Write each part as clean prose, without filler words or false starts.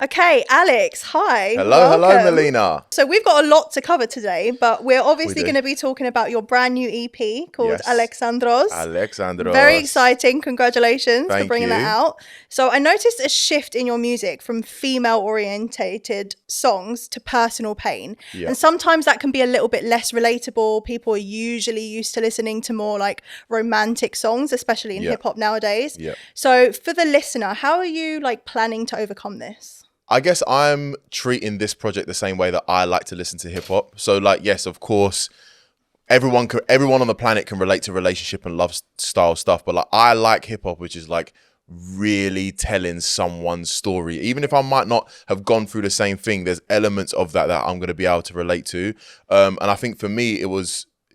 Okay, Alex, hi. Hello, Welcome. Melina. So we've got a lot to cover today, but we're obviously do. going to be talking about your brand new EP called Yes, Alexandros. Very Alexandros. exciting. Congratulations for Thank bringing that you. out. So I noticed a shift in your music from female orientated songs to personal pain. Yeah, And sometimes that can be a little bit less relatable. People are usually used to listening to more like romantic songs, especially in yeah, hip hop nowadays. yeah. So for the listener, how are you like planning to overcome this? I guess I'm treating this project the same way that I like to listen to hip hop. So, like, yes, of course, everyone on the planet can relate to relationship and love style stuff. But like, I like hip hop, which is like really telling someone's story. Even if I might not have gone through the same thing, there's elements of that I'm going to be able to relate to. And I think for me,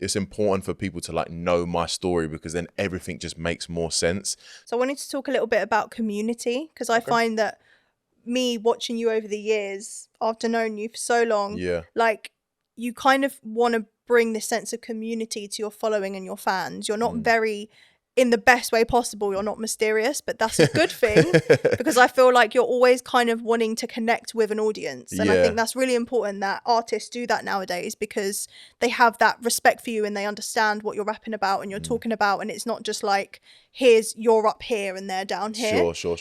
it's important for people to like know my story because then everything just makes more sense. So I wanted to talk a little bit about community because I find that me watching you over the years, after knowing you for so long, Yeah. like you kind of want to bring this sense of community to your following and your fans. You're not very, in the best way possible, you're not mysterious, but that's a good thing because I feel like you're always kind of wanting to connect with an audience. And I think that's really important that artists do that nowadays because they have that respect for you and they understand what you're rapping about and you're talking about. And it's not just like, you're up here and they're down here. Sure.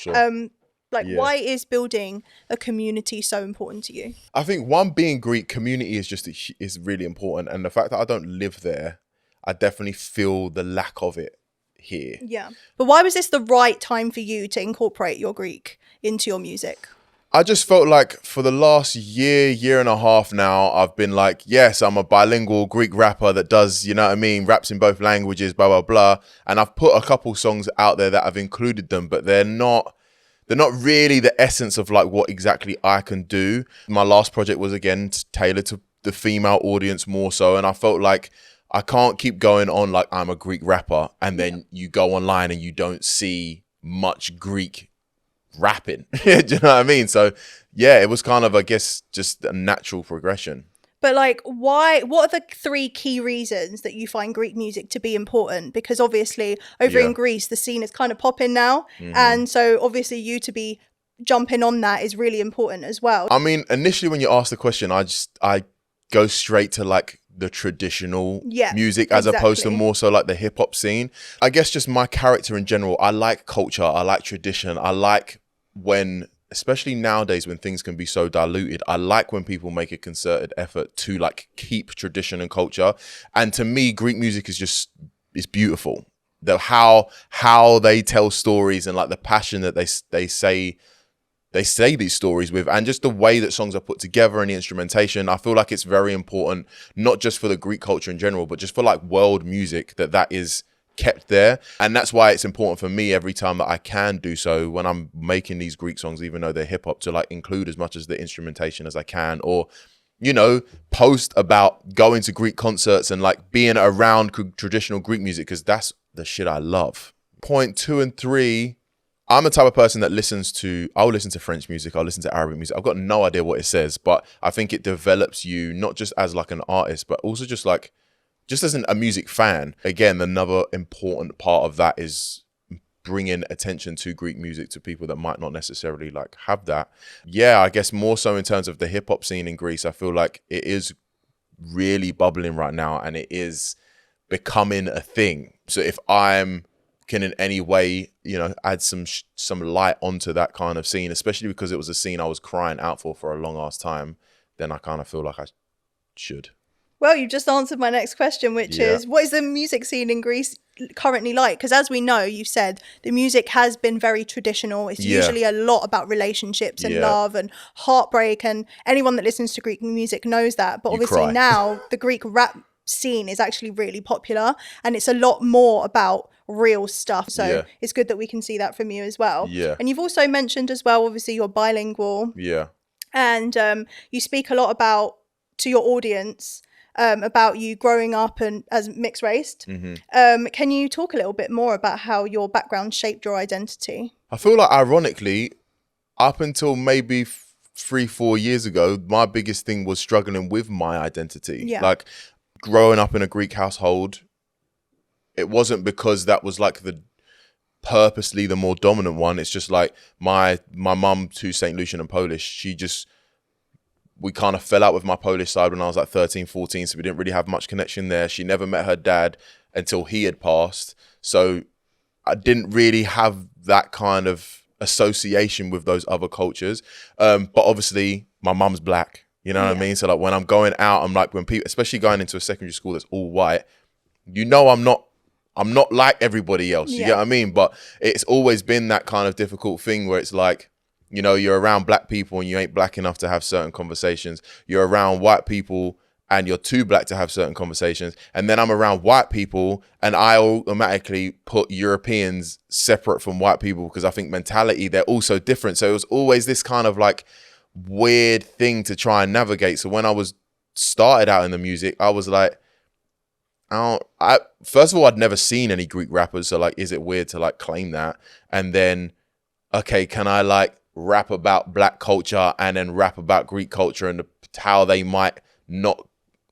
Why is building a community so important to you? I think one, being Greek, community is really important, and the fact that I don't live there, I definitely feel the lack of it here. Yeah. But why was this the right time for you to incorporate your Greek into your music? I just felt like for the last year and a half now, I've been like, yes, I'm a bilingual Greek rapper that does, you know what I mean, raps in both languages, blah, blah, blah. And I've put a couple songs out there that I've included them, but they're not really the essence of like what exactly I can do. My last project was again tailored to the female audience more so. And I felt like I can't keep going on like I'm a Greek rapper and then you go online and you don't see much Greek rapping. Do you know what I mean? So yeah, it was kind of, I guess, just a natural progression. But like, why? What are the three key reasons that you find Greek music to be important? Because obviously over in Greece, the scene is kind of popping now. And so obviously you to be jumping on that is really important as well. I mean, initially when you ask the question, I go straight to like the traditional music as opposed to more so like the hip hop scene. I guess just my character in general, I like culture, I like tradition, I like when, especially nowadays when things can be so diluted, I like when people make a concerted effort to like keep tradition and culture. And to me, Greek music is beautiful. How they tell stories and like the passion that they say these stories with, and just the way that songs are put together and the instrumentation. I feel like it's very important, not just for the Greek culture in general, but just for like world music that is kept there. And that's why it's important for me every time that I can do so when I'm making these Greek songs, even though they're hip hop, to like include as much as the instrumentation as I can, or you know, post about going to Greek concerts and like being around traditional Greek music because that's the shit I love. Point 2 and 3, I'm the type of person that I'll listen to French music, I'll listen to Arabic music. I've got no idea what it says, but I think it develops you not just as like an artist, but also just as a music fan. Again, another important part of that is bringing attention to Greek music to people that might not necessarily like have that. Yeah, I guess more so in terms of the hip hop scene in Greece, I feel like it is really bubbling right now and it is becoming a thing. So if I'm can in any way, you know, add some light onto that kind of scene, especially because it was a scene I was crying out for a long ass time, then I kind of feel like I should. Well, you just answered my next question, which is, what is the music scene in Greece currently like? Because as we know, you said the music has been very traditional. It's usually a lot about relationships and love and heartbreak. And anyone that listens to Greek music knows that. But obviously now the Greek rap scene is actually really popular and it's a lot more about real stuff. So it's good that we can see that from you as well. Yeah. And you've also mentioned as well, obviously you're bilingual. Yeah. And you speak a lot about, to your audience, about you growing up and as mixed raced. Can you talk a little bit more about how your background shaped your identity? I feel like ironically, up until maybe 3-4 years ago, my biggest thing was struggling with my identity. Like growing up in a Greek household, it wasn't because that was like purposely the more dominant one. It's just like my mum, who's St. Lucian and Polish, we kind of fell out with my Polish side when I was like 13, 14, so we didn't really have much connection there. She never met her dad until he had passed. So I didn't really have that kind of association with those other cultures. But obviously my mum's black, you know what I mean? So like when I'm going out, I'm like, when people, especially going into a secondary school that's all white, you know, I'm not like everybody else, you get what I mean? But it's always been that kind of difficult thing where it's like, you know, you're around black people and you ain't black enough to have certain conversations. You're around white people and you're too black to have certain conversations. And then I'm around white people and I automatically put Europeans separate from white people because I think mentality, they're also different. So it was always this kind of like weird thing to try and navigate. So when I was started out in the music, I was like, first of all, I'd never seen any Greek rappers. So like, is it weird to like claim that? And then, okay, can I like rap about black culture and then rap about Greek culture and how they might not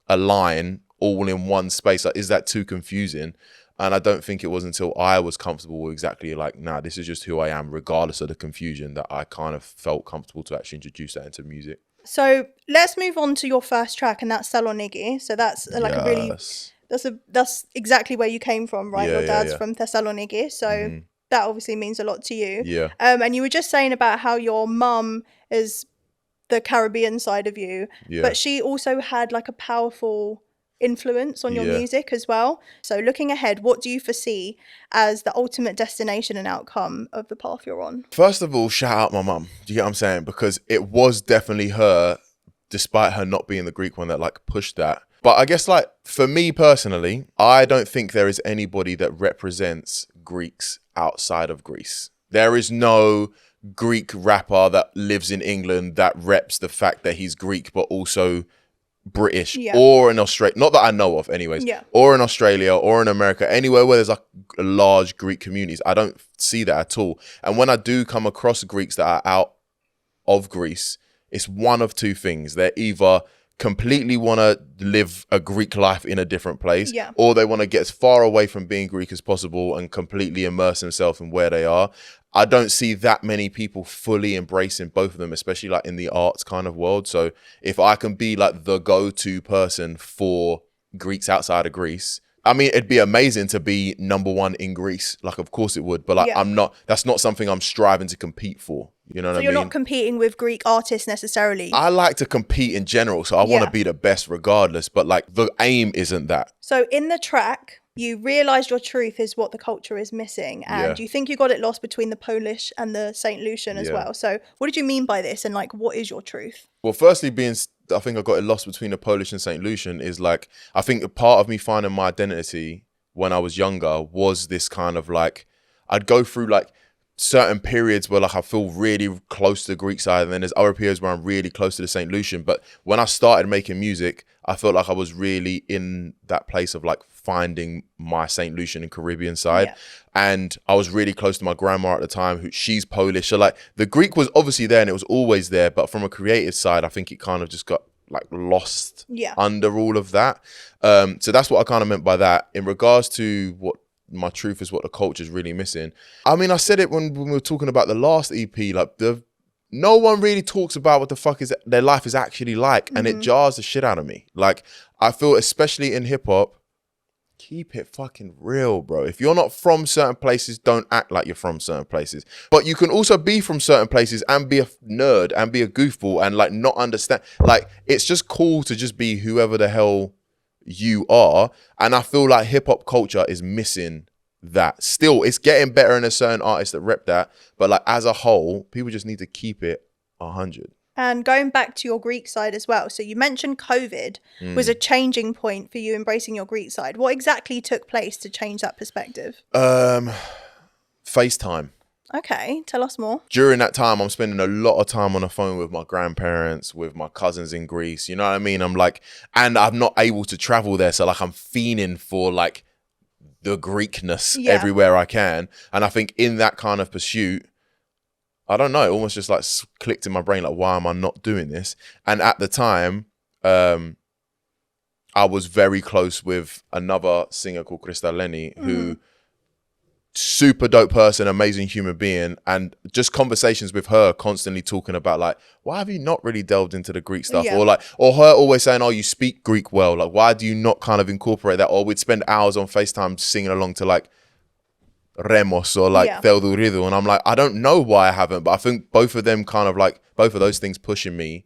align all in one space? Like, is that too confusing? And I don't think it was until I was comfortable with exactly like, nah, this is just who I am, regardless of the confusion, that I kind of felt comfortable to actually introduce that into music. So let's move on to your first track, and that's Thessaloniki. So that's like a really, that's exactly where you came from, right? Your dad's from Thessaloniki. So that obviously means a lot to you. Yeah. And you were just saying about how your mum is the Caribbean side of you, but she also had like a powerful influence on your music as well. So looking ahead, what do you foresee as the ultimate destination and outcome of the path you're on? First of all, shout out my mum. Do you get what I'm saying? Because it was definitely her, despite her not being the Greek one, that like pushed that. But I guess like for me personally, I don't think there is anybody that represents Greeks outside of Greece. There is no Greek rapper that lives in England that reps the fact that he's Greek, but also British or in Australia. Not that I know of anyways. Or in Australia or in America, anywhere where there's like large Greek communities. I don't see that at all. And when I do come across Greeks that are out of Greece, it's one of two things. They're either completely want to live a Greek life in a different place, or they want to get as far away from being Greek as possible and completely immerse themselves in where they are. I don't see that many people fully embracing both of them, especially like in the arts kind of world. So if I can be like the go-to person for Greeks outside of Greece, I mean, it'd be amazing to be number one in Greece. Like, of course it would, but like, that's not something I'm striving to compete for. You know what I mean? So you're not competing with Greek artists necessarily. I like to compete in general. So I want to be the best regardless, but like the aim isn't that. So in the track, you realised your truth is what the culture is missing. And you think you got it lost between the Polish and the St. Lucian as well. So what did you mean by this? And like, what is your truth? Well, firstly, I think I got it lost between the Polish and St. Lucian is like, I think a part of me finding my identity when I was younger was this kind of like, I'd go through like certain periods where like I feel really close to the Greek side, and then there's other periods where I'm really close to the St. Lucian. But when I started making music, I felt like I was really in that place of like finding my St. Lucian and Caribbean side. And I was really close to my grandma at the time, she's Polish. So like the Greek was obviously there and it was always there, but from a creative side, I think it kind of just got like lost under all of that. So that's what I kind of meant by that. In regards to what my truth is, what the culture is really missing. I mean, I said it when we were talking about the last EP, like no one really talks about what the fuck is their life is actually like. And it jars the shit out of me. Like I feel, especially in hip hop, keep it fucking real, bro. If you're not from certain places, don't act like you're from certain places. But you can also be from certain places and be a nerd and be a goofball and like not understand. Like it's just cool to just be whoever the hell you are. And I feel like hip hop culture is missing that. Still, it's getting better in a certain artists that rep that. But like as a whole, people just need to keep it 100. And going back to your Greek side as well. So you mentioned COVID was a changing point for you embracing your Greek side. What exactly took place to change that perspective? FaceTime. Okay, tell us more. During that time, I'm spending a lot of time on the phone with my grandparents, with my cousins in Greece. You know what I mean? I'm like, and I'm not able to travel there. So like I'm fiending for like the Greekness everywhere I can. And I think in that kind of pursuit, I don't know, it almost just like clicked in my brain, like, why am I not doing this? And at the time, I was very close with another singer called Kristaleni, who super dope person, amazing human being, and just conversations with her constantly talking about like, why have you not really delved into the Greek stuff? Yeah. Or her always saying, oh, you speak Greek well, like why do you not kind of incorporate that? Or we'd spend hours on FaceTime singing along to like Remos or like Theodoridou, and I'm like, I don't know why I haven't, but I think both of them kind of like, both of those things pushing me,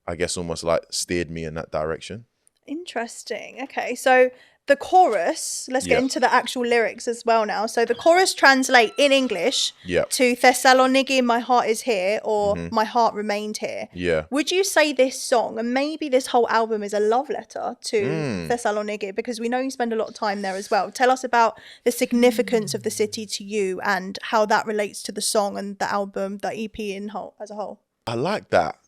I guess almost like steered me in that direction. Interesting. Okay, so the chorus, let's get into the actual lyrics as well now. So the chorus translate in English to Thessaloniki, my heart is here, or my heart remained here. Yeah. Would you say this song, and maybe this whole album, is a love letter to Thessaloniki? Because we know you spend a lot of time there as well. Tell us about the significance of the city to you and how that relates to the song and the album, the EP as a whole. I like that.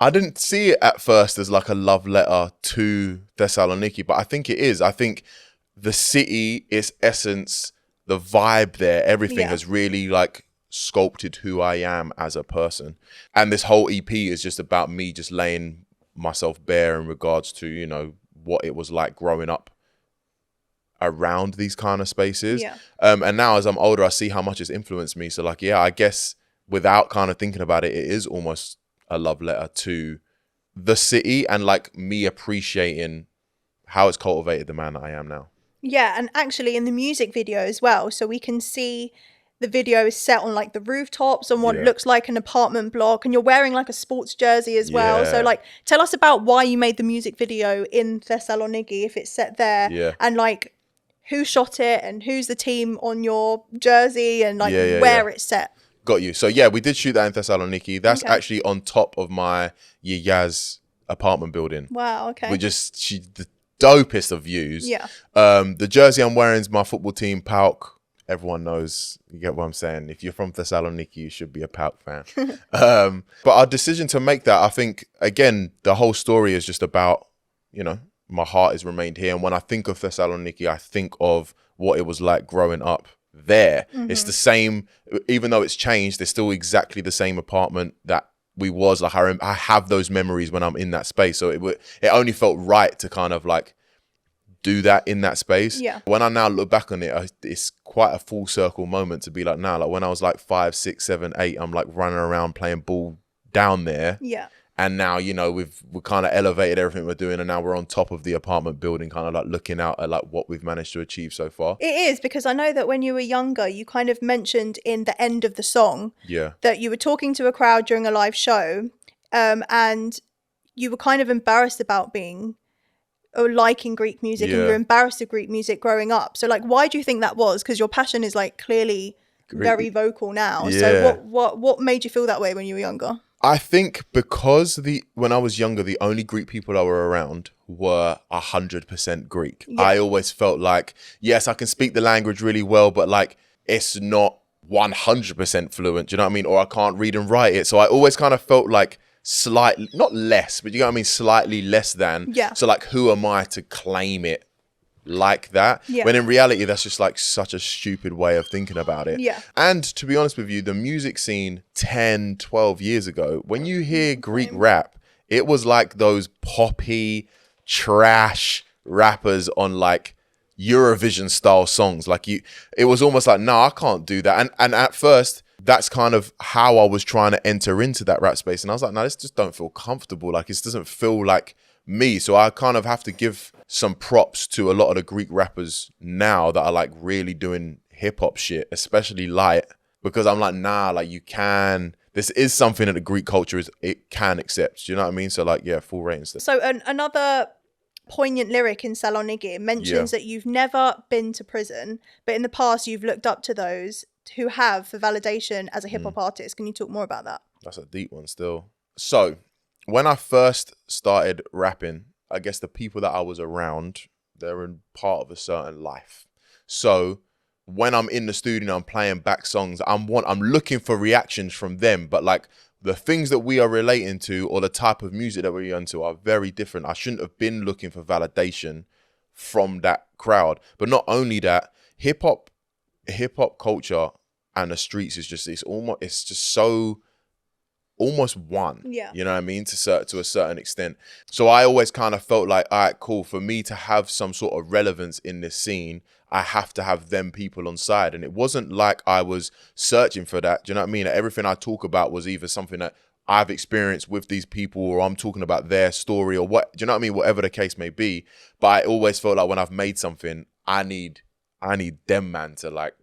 I didn't see it at first as like a love letter to Thessaloniki, but I think it is. I think the city, its essence, the vibe there, everything has really like sculpted who I am as a person. And this whole EP is just about me just laying myself bare in regards to, you know, what it was like growing up around these kind of spaces. Yeah. And now as I'm older, I see how much it's influenced me. So like, yeah, I guess without kind of thinking about it, it is almost a love letter to the city and like me appreciating how it's cultivated the man that I am now. Yeah, and actually in the music video as well, so we can see the video is set on like the rooftops on what looks like an apartment block, and you're wearing like a sports jersey as well. So like, tell us about why you made the music video in Thessaloniki, if it's set there, and like who shot it and who's the team on your jersey and like where it's set. Got you. So yeah, we did shoot that in Thessaloniki. That's actually on top of my Yaz apartment building. Wow, okay. We just, the dopest of views. Yeah. The jersey I'm wearing is my football team, PAOK. Everyone knows, you get what I'm saying. If you're from Thessaloniki, you should be a PAOK fan. But our decision to make that, I think, again, the whole story is just about, you know, my heart has remained here. And when I think of Thessaloniki, I think of what it was like growing up there. It's the same, even though it's changed, it's still exactly the same apartment that we was. Like I have those memories when I'm in that space. So it only felt right to kind of like do that in that space. Yeah. When I now look back on it, it's quite a full circle moment to be like, now, like when I was like 5, 6, 7, 8, I'm like running around playing ball down there. Yeah. And now, you know, we've kind of elevated everything we're doing, and now we're on top of the apartment building, kind of like looking out at like what we've managed to achieve so far. It is, because I know that when you were younger, you kind of mentioned in the end of the song that you were talking to a crowd during a live show, and you were kind of embarrassed about being or liking Greek music, and you were embarrassed of Greek music growing up. So like, why do you think that was? Because your passion is like clearly very vocal now. So what made you feel that way when you were younger? I think because when I was younger, the only Greek people I were around were 100% Greek. Yeah. I always felt like, yes, I can speak the language really well, but like it's not 100% fluent. Do you know what I mean? Or I can't read and write it. So I always kind of felt like slightly, not less, but you know what I mean? Slightly less than. Yeah. So like, who am I to claim it like that? Yeah. When in reality, that's just like such a stupid way of thinking about it. Yeah. And to be honest with you, the music scene 10, 12 years ago, when you hear Greek rap, it was like those poppy trash rappers on like Eurovision style songs. Like it was almost like, no, I can't do that. And at first, that's kind of how I was trying to enter into that rap space. And I was like, no, this just don't feel comfortable. Like it doesn't feel like me. So I kind of have to give some props to a lot of the Greek rappers now that are like really doing hip hop shit, especially Light, because I'm like, nah, like this is something that the Greek culture it can accept. Do you know what I mean? So like, yeah, full ratings. So another poignant lyric in Saloniki mentions that you've never been to prison, but in the past you've looked up to those who have for validation as a hip hop artist. Can you talk more about that? That's a deep one still. So when I first started rapping, I guess the people that I was around, they're in part of a certain life. So when I'm in the studio, I'm playing back songs, I'm looking for reactions from them, but like the things that we are relating to or the type of music that we're into are very different. I shouldn't have been looking for validation from that crowd. But not only that, hip hop culture and the streets is just, it's just so almost one. Yeah. You know what I mean? To a certain extent. So I always kind of felt like, all right, cool, for me to have some sort of relevance in this scene, I have to have them people on side. And it wasn't like I was searching for that. Do you know what I mean? Everything I talk about was either something that I've experienced with these people, or I'm talking about their story, or what, do you know what I mean? Whatever the case may be. But I always felt like when I've made something, I need them, man, to like,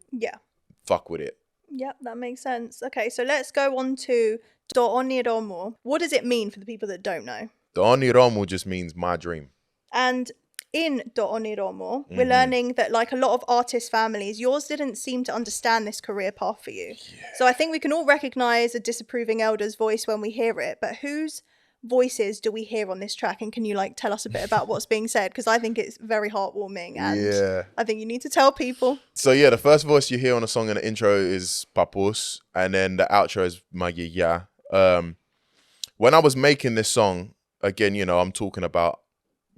fuck with it. Yep, that makes sense. Okay, so let's go on to Do Oniromo. What does it mean for the people that don't know? Do Oniromo just means my dream. And in Do Oniromo, we're learning that, like a lot of artist families, yours didn't seem to understand this career path for you. Yeah. So I think we can all recognise a disapproving elder's voice when we hear it, but whose voices do we hear on this track? And can you like tell us a bit about what's being said? Because I think it's very heartwarming, and I think you need to tell people. So yeah, the first voice you hear on the song in the intro is Papus, and then the outro is my yaya. When I was making this song, again, you know, I'm talking about,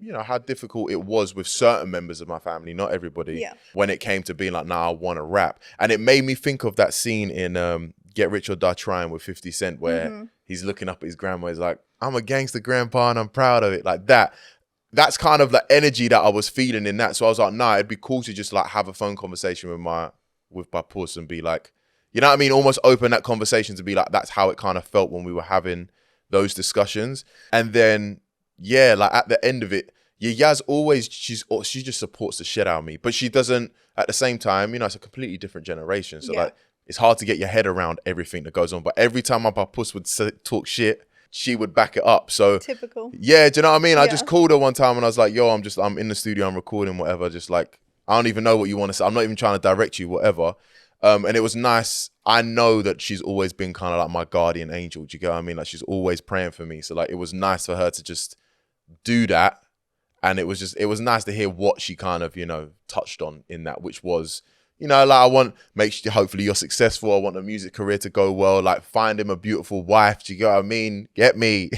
you know, how difficult it was with certain members of my family, not everybody, when it came to being like, nah, I want to rap. And it made me think of that scene in Get Rich or Die Trying with 50 Cent, where he's looking up at his grandma, he's like, I'm a gangster grandpa and I'm proud of it. Like that. That's kind of the energy that I was feeling in that. So I was like, nah, it'd be cool to just like have a phone conversation with my puss and be like, you know what I mean? Almost open that conversation to be like, that's how it kind of felt when we were having those discussions. And then, yeah, like at the end of it, Yaya's always, she just supports the shit out of me. But she doesn't, at the same time, you know, it's a completely different generation. So like, it's hard to get your head around everything that goes on. But every time my puss would talk shit, she would back it up. So typical. Yeah, do you know what I mean? I just called her one time and I was like, yo, I'm in the studio, I'm recording, whatever. Just like, I don't even know what you want to say. I'm not even trying to direct you, whatever. And it was nice. I know that she's always been kind of like my guardian angel. Do you get what I mean? Like she's always praying for me. So like, it was nice for her to just do that. And it was nice to hear what she kind of, you know, touched on in that, which was, you know, like hopefully you're successful. I want the music career to go well. Like find him a beautiful wife. Do you get what I mean? Get me.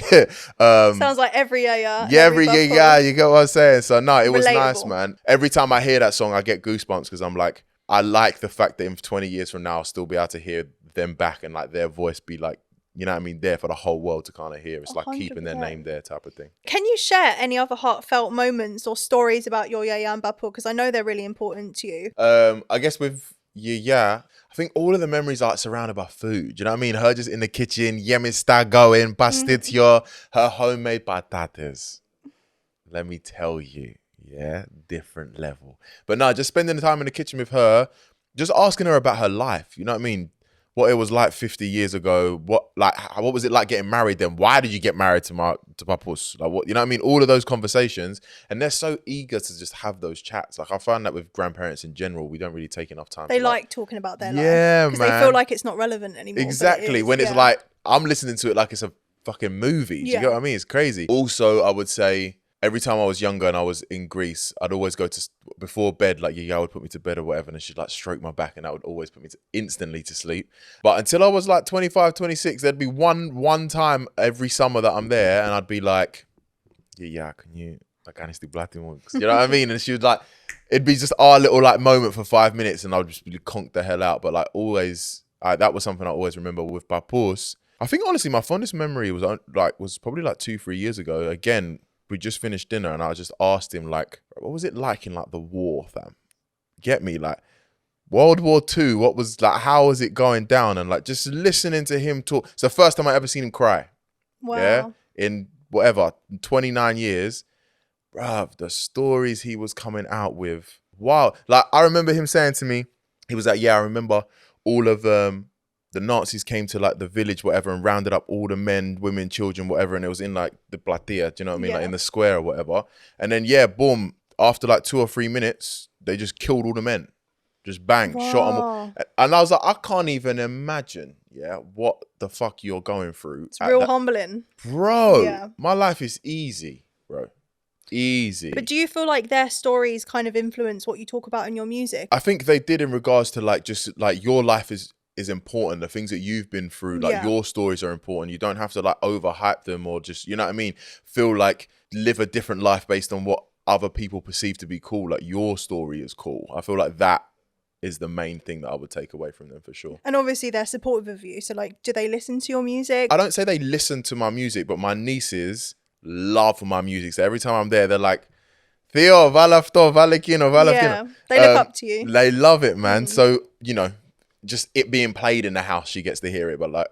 Sounds like every yaya. Yeah, every yaya. You get what I'm saying? So no, it was nice, man. Every time I hear that song, I get goosebumps because I'm like, I like the fact that in 20 years from now, I'll still be able to hear them back and like their voice be like, you know what I mean, there for the whole world to kind of hear. It's 100%. Like keeping their name there type of thing. Can you share any other heartfelt moments or stories about your Yaya and Bapu? Because I know they're really important to you. I guess with Yaya, I think all of the memories are surrounded by food. You know what I mean? Her just in the kitchen, yemin está going, pastitio, her homemade patatas. Let me tell you, yeah, different level. But no, just spending the time in the kitchen with her, just asking her about her life. You know what I mean? What it was like 50 years ago. What was it like getting married then? Why did you get married to Papus? Like what, you know what I mean? All of those conversations. And they're so eager to just have those chats. Like I find that with grandparents in general, we don't really take enough time. They like talking about their life. Yeah, man. Because they feel like it's not relevant anymore. Exactly. When it's like, I'm listening to it like it's a fucking movie. Do you get what I mean? It's crazy. Also, I would say, every time I was younger and I was in Greece, I'd always go to, before bed, like Yaya would put me to bed or whatever, and she'd like stroke my back and that would always put me instantly to sleep. But until I was like 25, 26, there'd be one time every summer that I'm there and I'd be like, Yaya, can you, like, honestly, you know what I mean? And she would like, it'd be just our little like moment for 5 minutes and I'd just be conked the hell out. But like always, that was something I always remember with Papus. I think honestly, my fondest memory was probably like 2-3 years ago. Again, we just finished dinner and I just asked him like, what was it like in like the war, fam? Get me? Like World War II, what was like, how was it going down? And like just listening to him talk. It's the first time I ever seen him cry. Wow. Yeah. In 29 years. Bruv, the stories he was coming out with. Wow. Like I remember him saying to me, he was like, yeah, I remember all of the Nazis came to like the village, whatever, and rounded up all the men, women, children, whatever. And it was in like the platea, do you know what I mean? Like in the square or whatever. And then, yeah, boom, after like 2 or 3 minutes, they just killed all the men. Just bang, shot them all. And I was like, I can't even imagine, what the fuck you're going through. It's real humbling. Bro, my life is easy, bro. Easy. But do you feel like their stories kind of influence what you talk about in your music? I think they did in regards to like, just like your life is important. The things that you've been through, like your stories are important. You don't have to like overhype them or just, you know what I mean, feel like live a different life based on what other people perceive to be cool. Like your story is cool. I feel like that is the main thing that I would take away from them for sure. And obviously they're supportive of you. So like, do they listen to your music? I don't say they listen to my music, but my nieces love my music. So every time I'm there, they're like, Theo, Valafto, Valekino, Valafino. Yeah, they look up to you. They love it, man. So, you know, just it being played in the house, she gets to hear it. But like,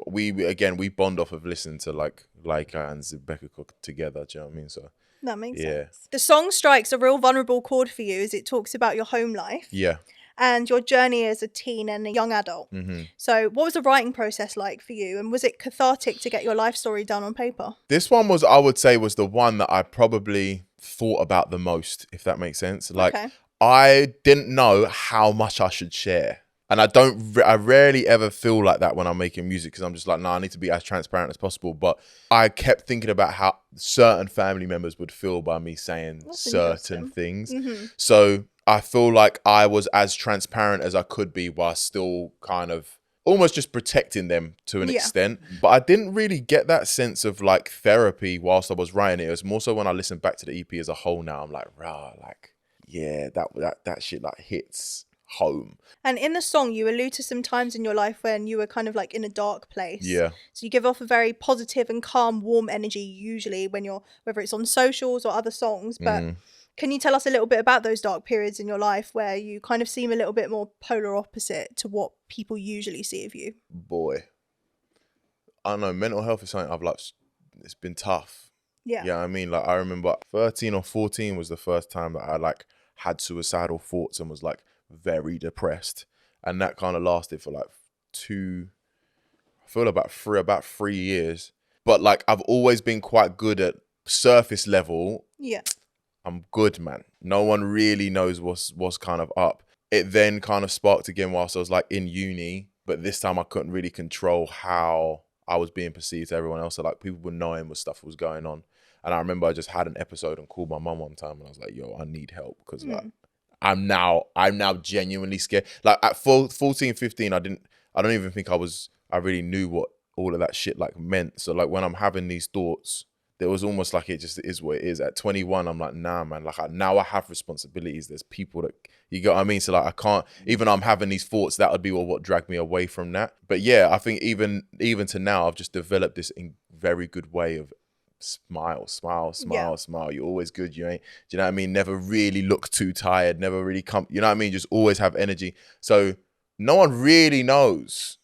we bond off of listening to like Laika and Zibeka Cook together. Do you know what I mean? So that makes sense. The song strikes a real vulnerable chord for you as it talks about your home life. Yeah. And your journey as a teen and a young adult. So what was the writing process like for you? And was it cathartic to get your life story down on paper? This one was, I would say, was the one that I probably thought about the most, if that makes sense. Like, I didn't know how much I should share. And I rarely ever feel like that when I'm making music, because I'm just like, no, I need to be as transparent as possible. But I kept thinking about how certain family members would feel by me saying certain things. So I feel like I was as transparent as I could be while still kind of almost just protecting them to an extent. But I didn't really get that sense of like therapy whilst I was writing it. It was more so when I listened back to the EP as a whole now, I'm like, rah, like, yeah, that shit like hits home. And in the song, you allude to some times in your life when you were kind of like in a dark place. Yeah. So you give off a very positive and calm, warm energy usually when you're, whether it's on socials or other songs. But can you tell us a little bit about those dark periods in your life where you kind of seem a little bit more polar opposite to what people usually see of you? Boy, I don't know. Mental health is something I've like, it's been tough. Yeah. Yeah, I mean, like I remember 13 or 14 was the first time that I like had suicidal thoughts and was like very depressed, and that kind of lasted for like about 3 years. But like I've always been quite good at surface level. Yeah, I'm good, man. No one really knows what's kind of up. It then kind of sparked again whilst I was like in uni, but this time I couldn't really control how I was being perceived to everyone else. So like people were knowing what stuff was going on. And I remember I just had an episode and called my mum one time and I was like, yo, I need help, because like I'm now genuinely scared. Like at 14, 15, I don't even think I really knew what all of that shit like meant. So like when I'm having these thoughts, there was almost like it just is what it is. At 21, I'm like, nah, man, like now I have responsibilities. There's people that, you get what I mean? So like I can't, even though I'm having these thoughts, that would be what dragged me away from that. But yeah, I think even to now, I've just developed this very good way of smile. You're always good. You ain't, do you know what I mean? Never really look too tired. Never really you know what I mean? Just always have energy. So no one really knows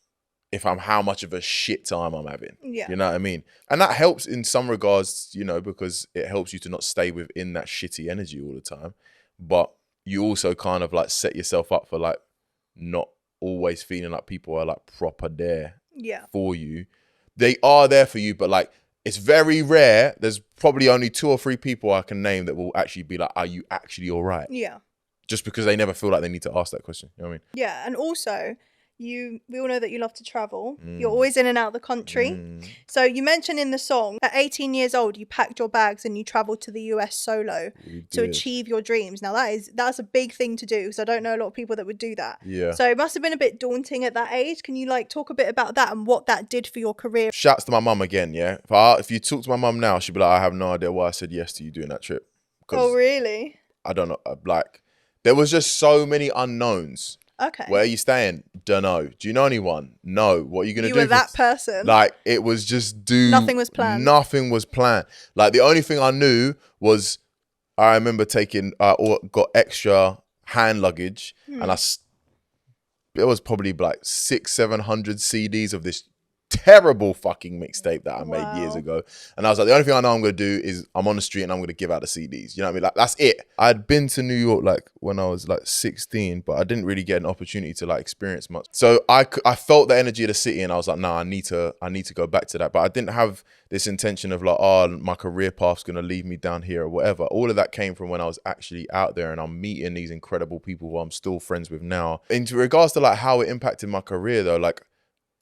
if I'm how much of a shit time I'm having. Yeah. You know what I mean? And that helps in some regards, you know, because it helps you to not stay within that shitty energy all the time. But you also kind of like set yourself up for like not always feeling like people are like proper there for you. They are there for you, but like it's very rare. There's probably only 2 or 3 people I can name that will actually be like, are you actually all right? Yeah. Just because they never feel like they need to ask that question. You know what I mean? Yeah. And also, we all know that you love to travel. You're always in and out of the country. So you mentioned in the song, at 18 years old, you packed your bags and you traveled to the US solo to achieve your dreams. Now that's a big thing to do, because I don't know a lot of people that would do that. Yeah. So it must have been a bit daunting at that age. Can you like talk a bit about that and what that did for your career? Shouts to my mum again, yeah. If you talk to my mum now, she'd be like, I have no idea why I said yes to you doing that trip. Oh, really? I don't know. Like, there was just so many unknowns. Okay. Where are you staying? Dunno. Do you know anyone? No. What are you going to do? You were that person. Like, it was just Nothing was planned. Nothing was planned. Like, the only thing I knew was I remember got extra hand luggage and it was probably like 600-700 CDs of this terrible fucking mixtape that I made years ago. And I was like, the only thing I know I'm going to do is I'm on the street and I'm going to give out the CDs. You know what I mean? Like, that's it. I'd been to New York like when I was like 16, but I didn't really get an opportunity to like experience much. So I felt the energy of the city and I was like, nah, I need to go back to that. But I didn't have this intention of like, oh, my career path's going to lead me down here or whatever. All of that came from when I was actually out there and I'm meeting these incredible people who I'm still friends with now. In regards to like how it impacted my career though, like,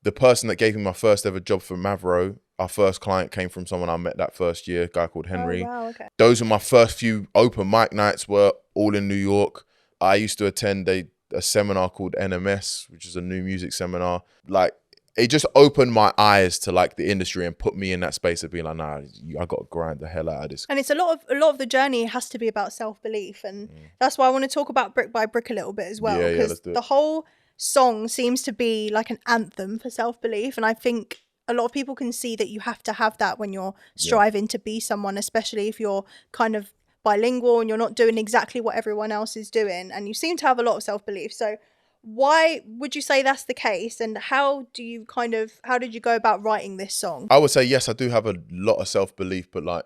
the person that gave me my first ever job for Mavro, our first client came from someone I met that first year, a guy called Henry. Oh, wow, okay. Those were my first few open mic nights, were all in New York. I used to attend a seminar called NMS, which is a new music seminar. Like, it just opened my eyes to like the industry and put me in that space of being like, nah, I got to grind the hell out of this. And it's a lot of the journey has to be about self-belief. And that's why I want to talk about Brick by Brick a little bit as well. Because the whole song seems to be like an anthem for self-belief, and I think a lot of people can see that you have to have that when you're striving to be someone, especially if you're kind of bilingual and you're not doing exactly what everyone else is doing, and you seem to have a lot of self-belief. So why would you say that's the case, and how did you go about writing this song? I would say yes, I do have a lot of self-belief, but like,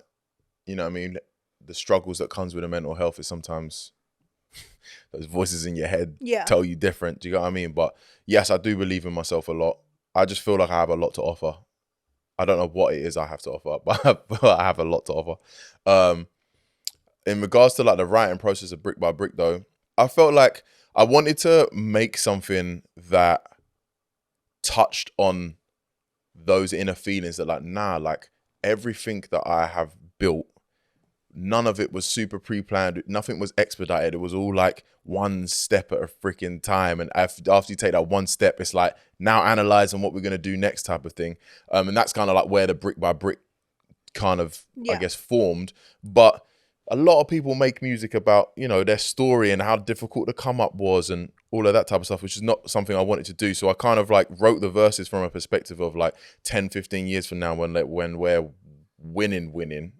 you know what I mean, the struggles that comes with a mental health is sometimes those voices in your head tell you different. Do you know what I mean? But yes, I do believe in myself a lot. I just feel like I have a lot to offer. I don't know what it is I have to offer, but I have a lot to offer. In regards to like the writing process of Brick by Brick though, I felt like I wanted to make something that touched on those inner feelings that like everything that I have built, none of it was super pre-planned. Nothing was expedited. It was all like one step at a freaking time. And after you take that one step, it's like now analyzing what we're going to do next type of thing. And that's kind of like where the Brick by Brick kind of, I guess, formed. But a lot of people make music about, you know, their story and how difficult the come up was and all of that type of stuff, which is not something I wanted to do. So I kind of like wrote the verses from a perspective of like 10, 15 years from now when we're winning.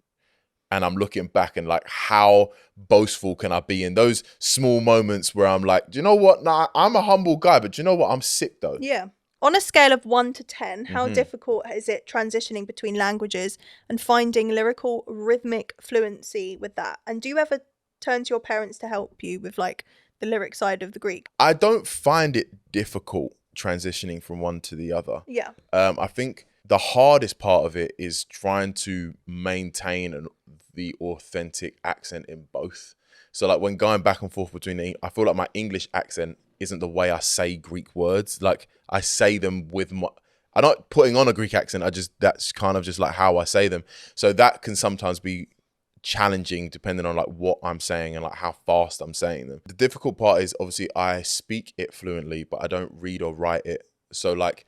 And I'm looking back and like, how boastful can I be in those small moments where I'm like, do you know what? Nah, I'm a humble guy, but do you know what? I'm sick though. Yeah. On a scale of 1 to 10, how difficult is it transitioning between languages and finding lyrical rhythmic fluency with that? And do you ever turn to your parents to help you with like the lyric side of the Greek? I don't find it difficult transitioning from one to the other. Yeah. I think the hardest part of it is trying to maintain the authentic accent in both. So like when going back and forth between I feel like my English accent isn't the way I say Greek words. Like I say them with I'm not putting on a Greek accent. That's kind of just like how I say them. So that can sometimes be challenging depending on like what I'm saying and like how fast I'm saying them. The difficult part is obviously I speak it fluently, but I don't read or write it. So like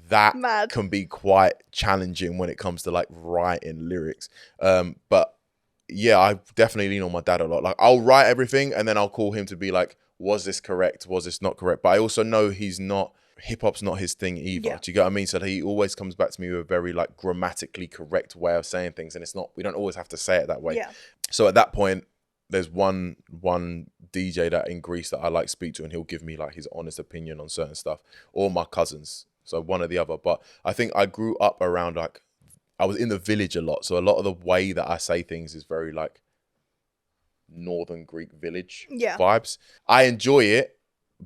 that can be quite challenging when it comes to like writing lyrics. But yeah, I definitely lean on my dad a lot. Like I'll write everything and then I'll call him to be like, was this correct? Was this not correct? But I also know hip hop's not his thing either. Yeah. Do you get what I mean? So he always comes back to me with a very like grammatically correct way of saying things. And we don't always have to say it that way. Yeah. So at that point, there's one DJ that in Greece that I like speak to and he'll give me like his honest opinion on certain stuff, or my cousins. So one or the other. But I think I grew up around like, I was in the village a lot. So a lot of the way that I say things is very like Northern Greek village vibes. I enjoy it,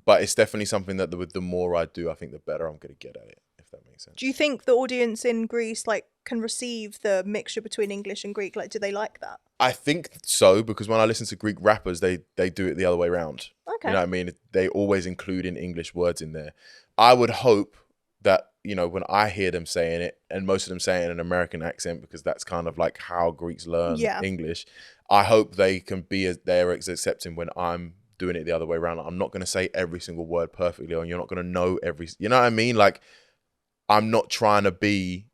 but it's definitely something that with the more I do, I think the better I'm going to get at it, if that makes sense. Do you think the audience in Greece like can receive the mixture between English and Greek? Like, do they like that? I think so, because when I listen to Greek rappers, they do it the other way around. Okay. You know what I mean? They always include in English words in there. I would hope that, you know, when I hear them saying it, and most of them saying it in an American accent, because that's kind of like how Greeks learn English, I hope they can be they're as accepting when I'm doing it the other way around. I'm not going to say every single word perfectly, or you're not going to know you know what I mean? Like, I'm not trying to be,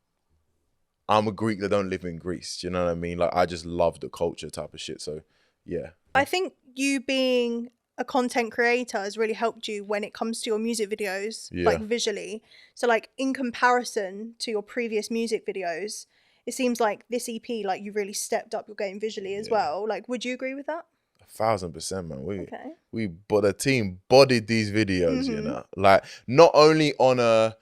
I'm a Greek that don't live in Greece. Do you know what I mean? Like, I just love the culture type of shit. So, yeah. I think you being a content creator has really helped you when it comes to your music videos, like visually. So like in comparison to your previous music videos, it seems like this EP, like you really stepped up your game visually as well. Like, would you agree with that? 1,000%, man. But the team bodied these videos, you know, like not only on a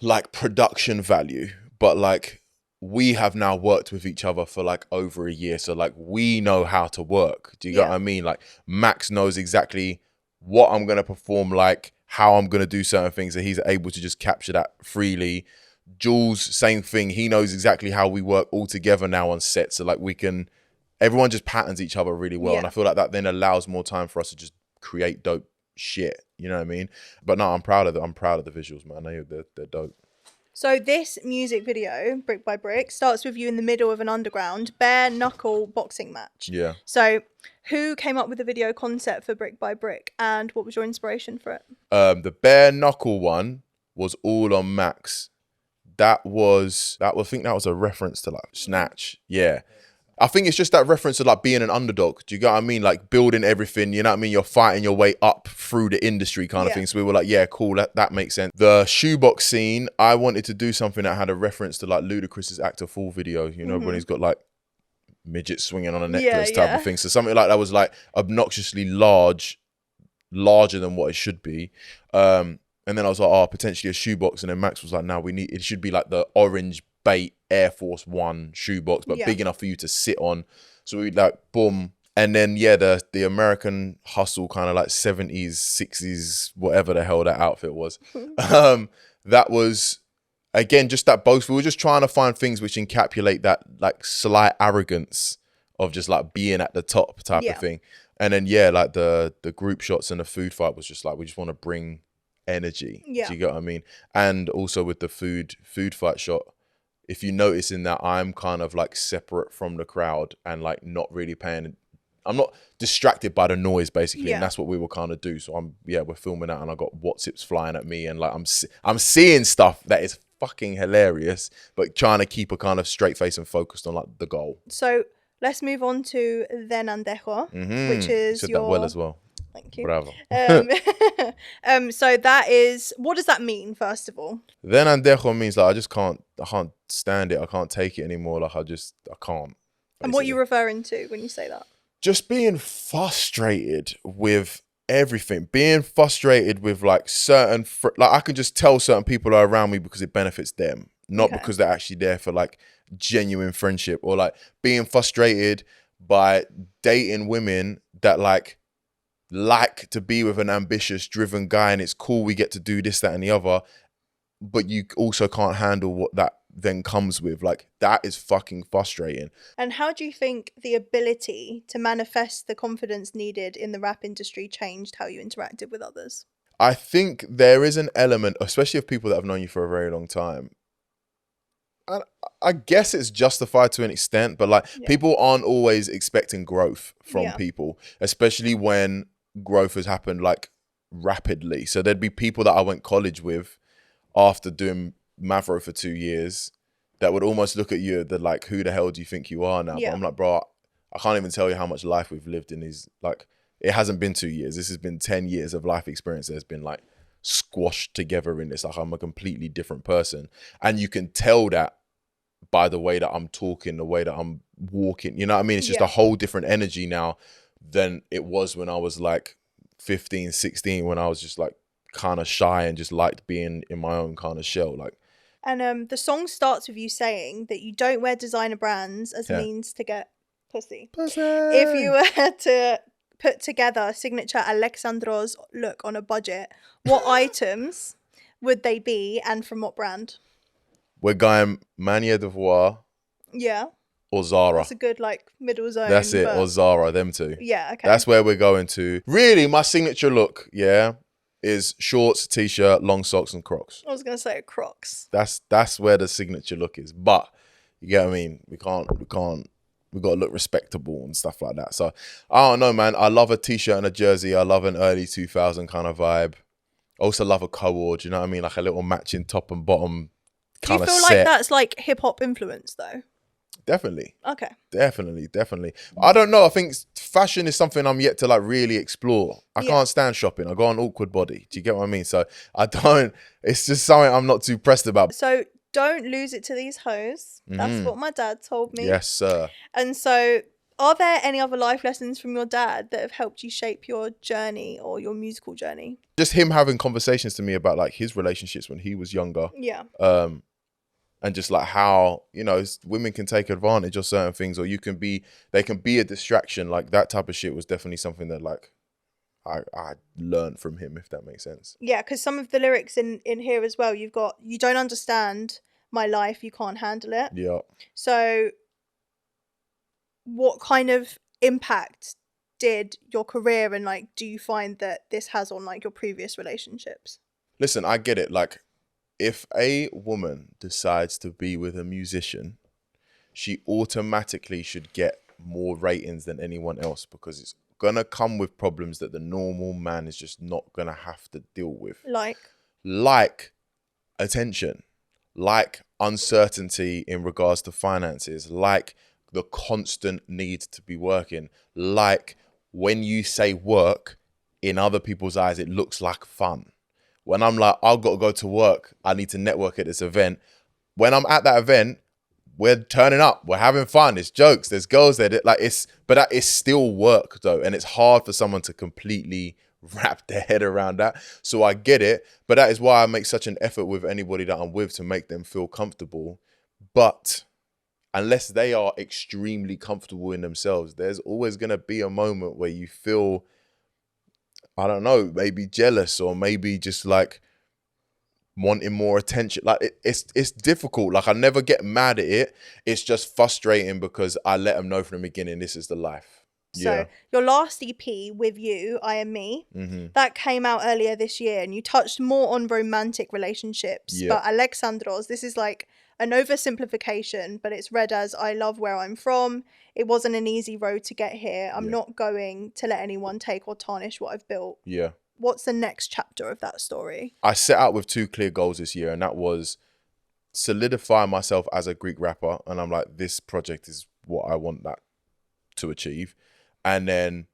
like production value, but like we have now worked with each other for like over a year. So like we know how to work. Do you get what I mean? Like Max knows exactly what I'm going to perform, like how I'm going to do certain things, and he's able to just capture that freely. Jules, same thing. He knows exactly how we work all together now on set. So like everyone just patterns each other really well. And I feel like that then allows more time for us to just create dope shit. You know what I mean? But no, I'm proud of the visuals, man. They're dope. So this music video, Brick by Brick, starts with you in the middle of an underground bare knuckle boxing match. Yeah. So who came up with the video concept for Brick by Brick, and what was your inspiration for it? The bare knuckle one was all on Max. I think that was a reference to like Snatch. Yeah. I think it's just that reference to like being an underdog. Do you get what I mean? Like building everything, you know what I mean? You're fighting your way up through the industry kind of thing. So we were like, yeah, cool, that makes sense. The shoebox scene, I wanted to do something that had a reference to like Ludacris's Act of Fool video, you know, when he's got like midget swinging on a necklace type of thing. So something like that was like obnoxiously larger than what it should be. And then I was like, oh, potentially a shoebox. And then Max was like, no, it should be like the orange bait Air Force One shoebox, but big enough for you to sit on. So we like, boom. And then, the American Hustle kind of like 70s, 60s, whatever the hell that outfit was. That was, again, just that boast. We were just trying to find things which encapsulate that like slight arrogance of just like being at the top type of thing. And then, like the group shots and the food fight was just like, we just want to bring energy. Do you get what I mean? And also with the food fight shot, if you notice in that, I'm kind of like separate from the crowd and like not really I'm not distracted by the noise basically. And that's what we were kind of do. So we're filming that and I got WhatsApps flying at me and like I'm seeing stuff that is fucking hilarious, but trying to keep a kind of straight face and focused on like the goal. So let's move on to Then Andejo, which is you said that well as well. Thank you. Bravo. So that is, what does that mean, first of all? Then Andejo means like I can't stand it. I can't take it anymore. Like I can't. Basically. And what are you referring to when you say that? Just being frustrated with everything. Being frustrated with like certain, like I can just tell certain people are around me because it benefits them, not because they're actually there for like genuine friendship, or like being frustrated by dating women that like to be with an ambitious, driven guy, and it's cool, we get to do this, that, and the other, but you also can't handle what that then comes with. Like, that is fucking frustrating. And how do you think the ability to manifest the confidence needed in the rap industry changed how you interacted with others? I think there is an element, especially of people that have known you for a very long time, and I guess it's justified to an extent, but like people aren't always expecting growth from people, especially when growth has happened like rapidly. So there'd be people that I went college with after doing Mavro for 2 years that would almost look at you, they're like, who the hell do you think you are now? But I'm like, bro, I can't even tell you how much life we've lived in these, like, it hasn't been 2 years. This has been 10 years of life experience that has been like squashed together in this. Like, I'm a completely different person. And you can tell that by the way that I'm talking, the way that I'm walking, you know what I mean? It's just a whole different energy now than it was when I was like 15, 16, when I was just like kind of shy and just liked being in my own kind of shell. Like, and the song starts with you saying that you don't wear designer brands as a means to get pussy. If you were to put together a signature Alexandros look on a budget, what items would they be and from what brand? We're going Manière de Voir. Yeah. Or Zara. That's a good like middle zone. That's it. Or Zara, them two. Yeah, okay. That's where we're going to. Really, my signature look, is shorts, t-shirt, long socks, and Crocs. I was gonna say Crocs. That's where the signature look is. But you get what I mean? We gotta look respectable and stuff like that. So I don't know, man. I love a t-shirt and a jersey. I love an early 2000 kind of vibe. I also love a co-ord, you know what I mean? Like a little matching top and bottom kind of set. Do you feel like that's like hip-hop influence though? Definitely. Okay. Definitely. I don't know. I think fashion is something I'm yet to like really explore. I can't stand shopping. I got an awkward body. Do you get what I mean? So it's just something I'm not too pressed about. So don't lose it to these hoes. That's what my dad told me. Yes, sir. And so are there any other life lessons from your dad that have helped you shape your journey or your musical journey? Just him having conversations to me about like his relationships when he was younger. Yeah. And just like how, you know, women can take advantage of certain things, or they can be a distraction. Like that type of shit was definitely something that like I learned from him, if that makes sense. Yeah, because some of the lyrics in here as well, you've got, you don't understand my life, you can't handle it. Yeah. So what kind of impact did your career and like do you find that this has on like your previous relationships? Listen, I get it. Like, if a woman decides to be with a musician, she automatically should get more ratings than anyone else, because it's gonna come with problems that the normal man is just not gonna have to deal with. Like attention, like uncertainty in regards to finances, like the constant need to be working, like when you say work, in other people's eyes, it looks like fun. When I'm like, I've got to go to work, I need to network at this event. When I'm at that event, we're turning up, we're having fun, it's jokes, there's girls there, like but that is still work though, and it's hard for someone to completely wrap their head around that. So I get it, but that is why I make such an effort with anybody that I'm with to make them feel comfortable. But unless they are extremely comfortable in themselves, there's always going to be a moment where you feel, I don't know, maybe jealous or maybe just like wanting more attention. Like it's difficult. Like I never get mad at it. It's just frustrating because I let them know from the beginning, this is the life. So your last EP, With You, I Am Me, that came out earlier this year, and you touched more on romantic relationships. But Alexandros, this is like an oversimplification, but it's read as, I love where I'm from. It wasn't an easy road to get here. I'm not going to let anyone take or tarnish what I've built. Yeah. What's the next chapter of that story? I set out with 2 clear goals this year, and that was solidify myself as a Greek rapper. And I'm like, this project is what I want that to achieve. And then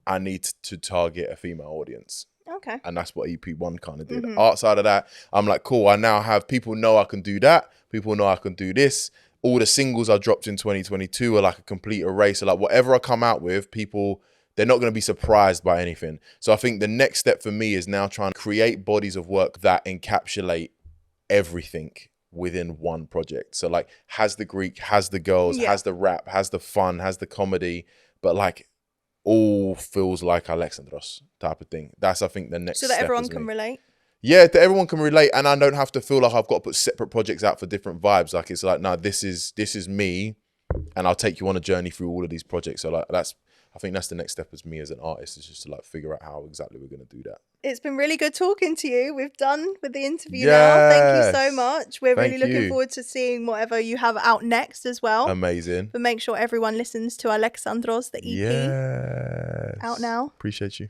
I need to target a female audience. Okay. And that's what EP1 kind of did. Outside of that, I'm like, cool, I now have people know I can do that. People know I can do this. All the singles I dropped in 2022 are like a complete array. So like whatever I come out with, people, they're not going to be surprised by anything. So I think the next step for me is now trying to create bodies of work that encapsulate everything within one project. So like has the Greek, has the girls, has the rap, has the fun, has the comedy, but like all feels like Alexandros type of thing. That's, I think, the next step. So that everyone can relate? Yeah, that everyone can relate, and I don't have to feel like I've got to put separate projects out for different vibes. Like it's like, no, this is me, and I'll take you on a journey through all of these projects. So like I think that's the next step as me as an artist, is just to like figure out how exactly we're going to do that. It's been really good talking to you. We've done with the interview now. Thank you so much. We're really looking forward to seeing whatever you have out next as well. Amazing. But make sure everyone listens to Alexandros, the EP. Yes. Out now. Appreciate you.